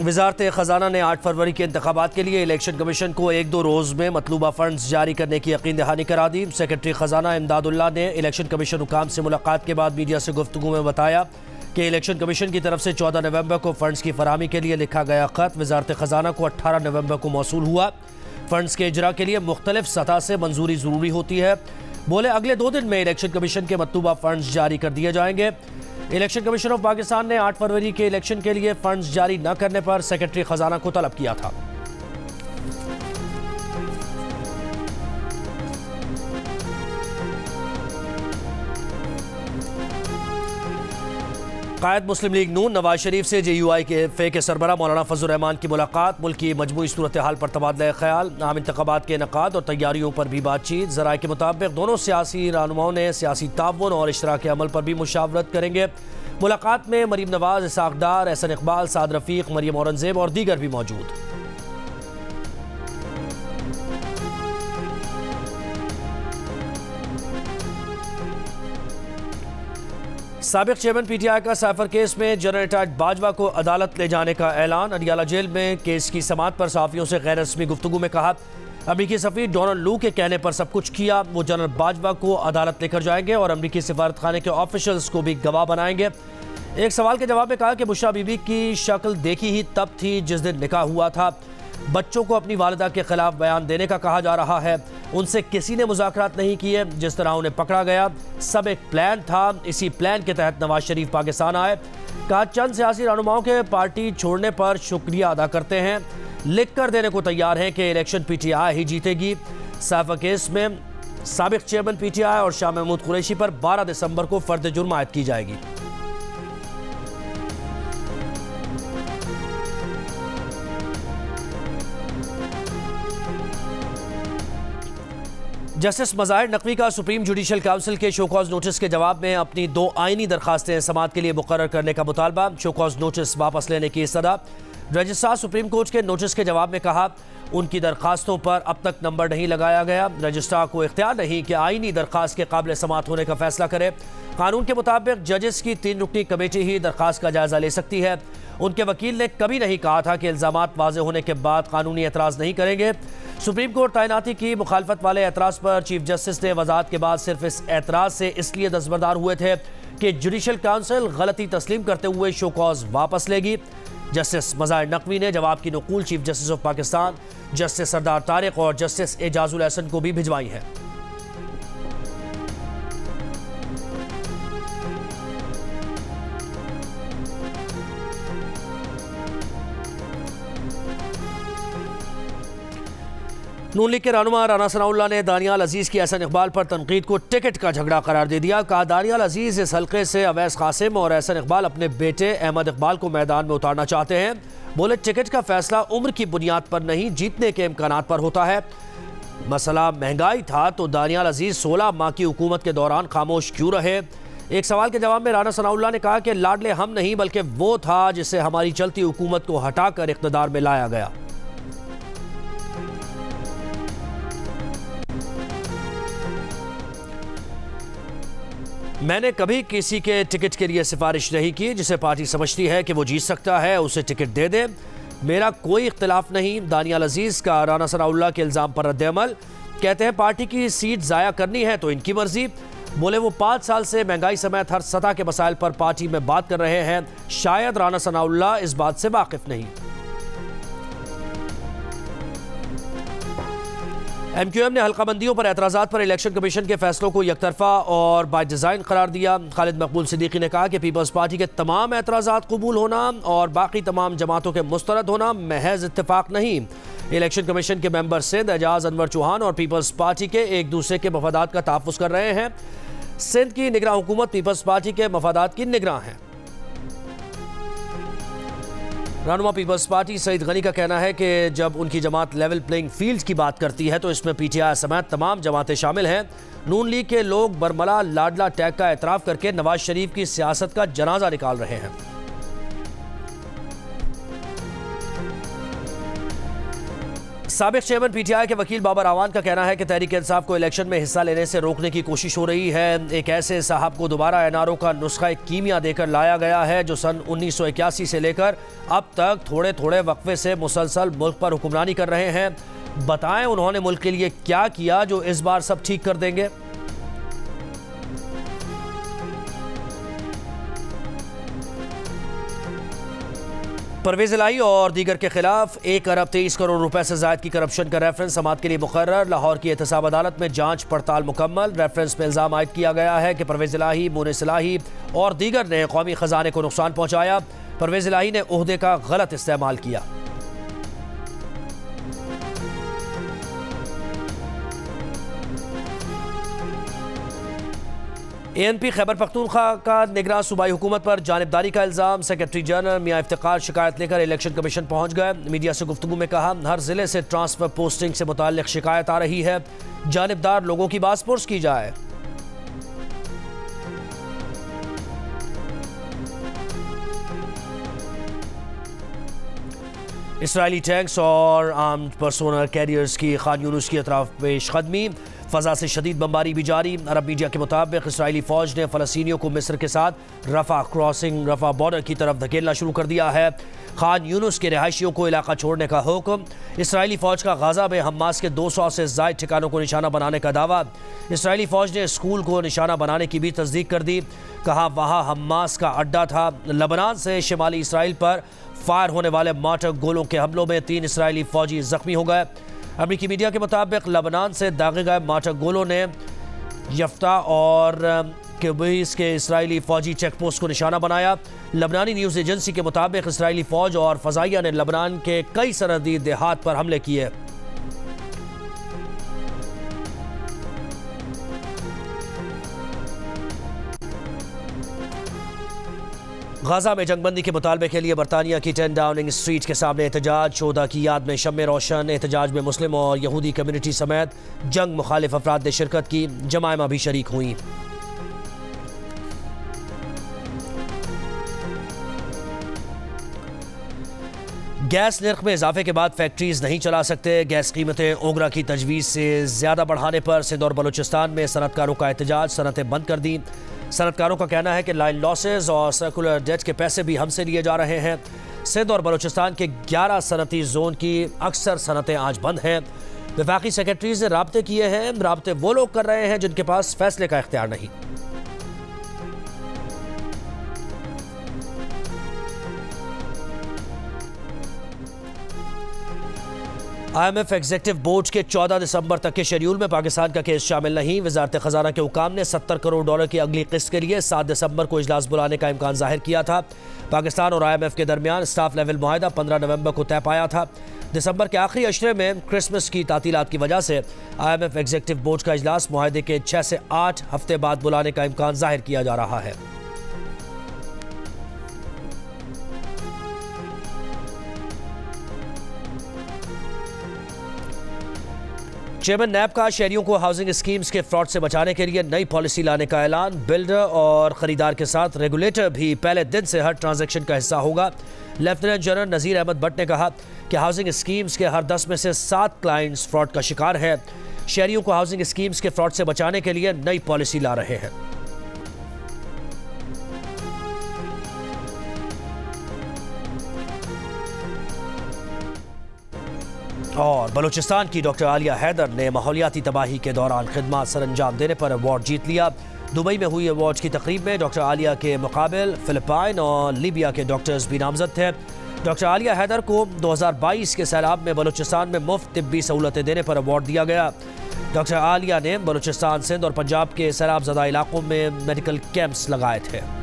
वजारत ख़जाना ने 8 फरवरी के इंतखाबात के लिए इलेक्शन कमीशन को 1-2 रोज़ में मतलूबा फ़ंड्स जारी करने की यकीन दहानी करा दी। सेक्रेटरी ख़जाना इमदादुल्लाह ने इलेक्शन कमीशन हुकाम से मुलाकात के बाद मीडिया से गुफ्तगू में बताया कि इलेक्शन कमीशन की तरफ से 14 नवंबर को फ़ंड्स की फराहमी के लिए लिखा गया ख़त वजारत ख़जाना को 18 नवंबर को मौसूल हुआ। फ़ंड्स के इजरा के लिए मुख्तलिफ सतह से मंजूरी ज़रूरी होती है। बोले अगले 2 दिन में इलेक्शन कमीशन के मतलूबा फ़ंड्स जारी कर दिए जाएंगे। इलेक्शन कमीशन ऑफ पाकिस्तान ने 8 फरवरी के इलेक्शन के लिए फंड्स जारी न करने पर सेक्रेटरी खजाना को तलब किया था। कायद मुस्लिम लीग नून नवाज शरीफ से JUI के सरबरा मौलाना फजल रहमान की मुलाकात, मुल्क की मजमूई सूरत हाल पर तबादला ख्याल, आम इंतखाबात के इनेकाद और तैयारियों पर भी बातचीत। ज़राए के मुताबिक दोनों सियासी रहनुमाओं ने सियासी ताउन और इश्तराक अमल पर भी मुशावरत करेंगे। मुलाकात में मरीम नवाज, इसाक डार, एहसन इकबाल, साद रफीक, मरियम औरंगजेब और दीगर भी मौजूद। साबिक चेयरमैन PTI का साइफर केस में जनरल रिटायर्ड बाजवा को अदालत ले जाने का ऐलान। अडियाला जेल में केस की समाअत पर सहाफ़ियों से गैर रस्मी गुफ्तगू में कहा अमरीकी सफ़ीर डोनाल्ड लू के कहने पर सब कुछ किया। वो जनरल बाजवा को अदालत लेकर जाएंगे और अमरीकी सिफारत खाने के ऑफिशल्स को भी गवाह बनाएंगे। एक सवाल के जवाब में कहा कि बुशरा बीबी की शक्ल देखी ही तब थी जिस दिन निकाह हुआ था। बच्चों को अपनी वालिदा के खिलाफ बयान देने का कहा जा रहा है। उनसे किसी ने मुज़ाकरात नहीं किए। जिस तरह उन्हें पकड़ा गया सब एक प्लान था। इसी प्लान के तहत नवाज शरीफ पाकिस्तान आए। कहा चंद सियासी रहनुमाओं के पार्टी छोड़ने पर शुक्रिया अदा करते हैं, लिख कर देने को तैयार हैं कि इलेक्शन PTI ही जीतेगी। साइफर केस में साबिक चेयरमैन PTI और शाह महमूद कुरैशी पर 12 दिसंबर को फर्द जुर्म आयद की जाएगी। जस्टिस मज़ाहिर नकवी का सुप्रीम जुडिशल काउंसिल के शोकॉज नोटिस के जवाब में अपनी 2 आइनी दरखास्तें समाअत के लिए मुकर्रर करने का मुतालबा। शोकॉज नोटिस वापस लेने की सदा। रजिस्ट्रार सुप्रीम कोर्ट के नोटिस के जवाब में कहा उनकी दरखास्तों पर अब तक नंबर नहीं लगाया गया। रजिस्ट्रार को इख्तियार नहीं कि आइनी दरखास्त के काबिल समाअत होने का फैसला करे। कानून के मुताबिक जजेस की 3 रुकनी कमेटी ही दरखास्त का जायजा ले सकती है। उनके वकील ने कभी नहीं कहा था कि इल्ज़ामात वाज़े होने के बाद कानूनी एतराज़ नहीं करेंगे। सुप्रीम कोर्ट तैनाती की मुखालफत वाले एतराज़ पर चीफ जस्टिस ने वजाहत के बाद सिर्फ इस एतराज़ से इसलिए दस्तबरदार हुए थे कि जुडिशल काउंसिल गलती तस्लीम करते हुए शोकॉज वापस लेगी। जस्टिस मज़ाहिर नकवी ने जवाब की नकूल chief justice of Pakistan justice Sardar Tariq और जस्टिस एजाजुल एहसन को भी भिजवाई है। नून लीग के रहनुमा राना सनाउल्लाह ने दानियाल अजीज़ की एहसन इकबाल पर तनकीद को टिकट का झगड़ा करार दे दिया। कहा दानियाल अजीज़ इस हल्के से अवैस कासिम और एहसन इकबाल अपने बेटे अहमद इकबाल को मैदान में उतारना चाहते हैं। बोले टिकट का फैसला उम्र की बुनियाद पर नहीं जीतने के इम्कानात पर होता है। मसला महंगाई था तो दानियाल अजीज़ 16 माह की हुकूमत के दौरान खामोश क्यों रहे। एक सवाल के जवाब में राना सनाउल्लाह ने कहा कि लाडले हम नहीं बल्कि वो था जिसे हमारी चलती हुकूमत को हटाकर इक़्तिदार में लाया गया। मैंने कभी किसी के टिकट के लिए सिफारिश नहीं की। जिसे पार्टी समझती है कि वो जीत सकता है उसे टिकट दे दे, मेरा कोई इख्तिलाफ नहीं। दानियाल अजीज़ का राना सनाउल्लाह के इल्ज़ाम पर रद्द-ए-अमल। कहते हैं पार्टी की सीट ज़ाया करनी है तो इनकी मर्जी। बोले वो 5 साल से महंगाई समेत हर सतह के मसाइल पर पार्टी में बात कर रहे हैं, शायद राना सनाउल्लाह इस बात से वाकिफ नहीं। MQM ने हल्काबंदियों पर एतराज़ात पर इलेक्शन कमीशन के फैसलों को यकतरफा और बाय डिज़ाइन करार दिया। खालिद मकबूल सिद्दीकी ने कहा कि पीपल्स पार्टी के तमाम एतराज़ात कबूल होना और बाकी तमाम जमातों के मुस्तरद होना महज इत्तेफाक नहीं। इलेक्शन कमीशन के मेंबर सिंध एजाज अनवर चौहान और पीपल्स पार्टी के एक दूसरे के मफादात का तहफ़्फ़ुज़ कर रहे हैं। सिंध की निगरान हुकूमत पीपल्स पार्टी के मफादात की निगरान है। रहनुमा पीपल्स पार्टी सईद गनी का कहना है कि जब उनकी जमात लेवल प्लेइंग फील्ड की बात करती है तो इसमें PTI समेत तमाम जमातें शामिल हैं। नून लीग के लोग बरमला लाडला टैग का एतराफ़ करके नवाज शरीफ की सियासत का जनाजा निकाल रहे हैं। साबिक चेयरमैन पीटीआई के वकील बाबर आवान का कहना है कि तहरीक इंसाफ को इलेक्शन में हिस्सा लेने से रोकने की कोशिश हो रही है। एक ऐसे साहब को दोबारा एनआरओ का नुस्खा कीमिया देकर लाया गया है जो सन 1981 से लेकर अब तक थोड़े थोड़े वक्फे से मुसलसल मुल्क पर हुक्मरानी कर रहे हैं। बताएं उन्होंने मुल्क के लिए क्या किया जो इस बार सब ठीक कर देंगे। परवेज इलाही और दीगर के खिलाफ 1 अरब 23 करोड़ रुपए से ज्यादा की करप्शन का रेफरेंस समाअत के लिए मुकर्रर। लाहौर की एहतसाब अदालत में जांच पड़ताल मुकम्मल। रेफरेंस में इल्जाम आयद किया गया है कि परवेज इलाही, मुनिस इलाही और दीगर ने कौमी खजाने को नुकसान पहुंचाया। परवेज इलाही ने ओहदे का गलत इस्तेमाल किया। ANP खैबर पख्तूनख्वा का निगरान सूबाई हुकूमत पर जानिबदारी का इल्ज़ाम। सेक्रेटरी जनरल मियां इफ्तिकार शिकायत लेकर इलेक्शन कमीशन पहुंच गए। मीडिया से गुफ्तगू में कहा, हर जिले से ट्रांसफर पोस्टिंग से मुताल्लिक शिकायत आ रही है, जानिबदार लोगों की बासपुरस की जाए। इसराइली टैंक्स और आर्म्ड पर्सोनल कैरियर्स की खान यूनुस की अतराफ पेशकदमी। फ़ज़ा से शदीद बमबारी भी जारी। अरब मीडिया के मुताबिक इसराइली फ़ौज ने फ़लस्तीनियों को मिस्र के साथ रफ़ा बॉर्डर की तरफ धकेलना शुरू कर दिया है। खान यूनुस के रिहायशियों को इलाका छोड़ने का हुक्म। इसराइली फ़ौज का गाज़ा में हमास के 200 से ज़ायद ठिकानों को निशाना बनाने का दावा। इसराइली फ़ौज ने स्कूल को निशाना बनाने की भी तस्दीक कर दी। कहा वहाँ हमास का अड्डा था। लबनान से शिमाली इसराइल पर फायर होने वाले मार्टर गोलों के हमलों में 3 इसराइली फ़ौजी ज़ख्मी हो गए। अमेरिकी मीडिया के मुताबिक लबनान से दागे गए मार्टर गोलों ने यफ्ता और क्यूबीस के इसराइली फ़ौजी चेकपोस्ट को निशाना बनाया। लबनानी न्यूज़ एजेंसी के मुताबिक इसराइली फ़ौज और फ़ज़ाइया ने लबनान के कई सरहदी देहात पर हमले किए। गाज़ा में जंगबंदी के मुतालबे के लिए बरतानिया की 10 डाउनिंग स्ट्रीट के सामने एहतजाज। 14 की याद में शम्मे रोशन। एहतजाज में मुस्लिम और यहूदी कम्युनिटी समेत जंग मुखालिफ अफराद ने शिरकत की। जमायमा भी शरीक हुई। गैस निर्ख में इजाफे के बाद फैक्ट्रीज नहीं चला सकते। गैस कीमतें ओगरा की तजवीज़ से ज़्यादा बढ़ाने पर सिंध और बलूचिस्तान में सनतकारों का एहतजाज। सनतें बंद कर दी। सनतकारों का कहना है कि लाइन लॉसेज और सर्कुलर डेट के पैसे भी हमसे लिए जा रहे हैं। सिंध और बलूचिस्तान के 11 सनती जोन की अक्सर सनतें आज बंद हैं। वफाकी सेक्रेटरी से राब्ते किए हैं। राब्ते वो लोग कर रहे हैं जिनके पास फैसले का इख्तियार नहीं। IMF एग्जीक्यूटिव बोर्ड के 14 दिसंबर तक के शेड्यूल में पाकिस्तान का केस शामिल नहीं। वजारत खजाना के हुकाम ने $70 करोड़ की अगली किस्त के लिए 7 दिसंबर को इजलास बुलाने का इम्कान जाहिर किया था। पाकिस्तान और IMF के दरमियान स्टाफ लेवल मुआहदा 15 नवंबर को तय पाया था। दिसंबर के आखिरी अशरे में क्रिसमस की तातीलात की वजह से IMF एग्जीक्यूटिव बोर्ड का इजलास मुआहदे के 6 से 8 हफ्ते बाद बुलाने का इम्कान जाहिर किया जा रहा है। चेयरमैन नैब का शहरियों को हाउसिंग स्कीम्स के फ्रॉड से बचाने के लिए नई पॉलिसी लाने का ऐलान। बिल्डर और खरीदार के साथ रेगुलेटर भी पहले दिन से हर ट्रांजैक्शन का हिस्सा होगा। लेफ्टिनेंट जनरल नज़ीर अहमद भट्ट ने कहा कि हाउसिंग स्कीम्स के हर 10 में से 7 क्लाइंट्स फ्रॉड का शिकार हैं। शहरियों को हाउसिंग स्कीम्स के फ्रॉड से बचाने के लिए नई पॉलिसी ला रहे हैं। और बलूचिस्तान की डॉक्टर आलिया हैदर ने माहौलियाती तबाही के दौरान खिदमत सर अंजाम देने पर अवार्ड जीत लिया। दुबई में हुई अवार्ड की तकरीब में डॉक्टर आलिया के मुकाबिल फिलिपाइन और लीबिया के डॉक्टर्स भी नामजद थे। डॉक्टर आलिया हैदर को 2022 के सैलाब में बलूचिस्तान में मुफ्त तिब्बी सहूलतें देने पर अवार्ड दिया गया। डॉक्टर आलिया ने बलूचिस्तान, सिंध और पंजाब के सैलाब ज़दा इलाकों में मेडिकल कैंप्स लगाए थे।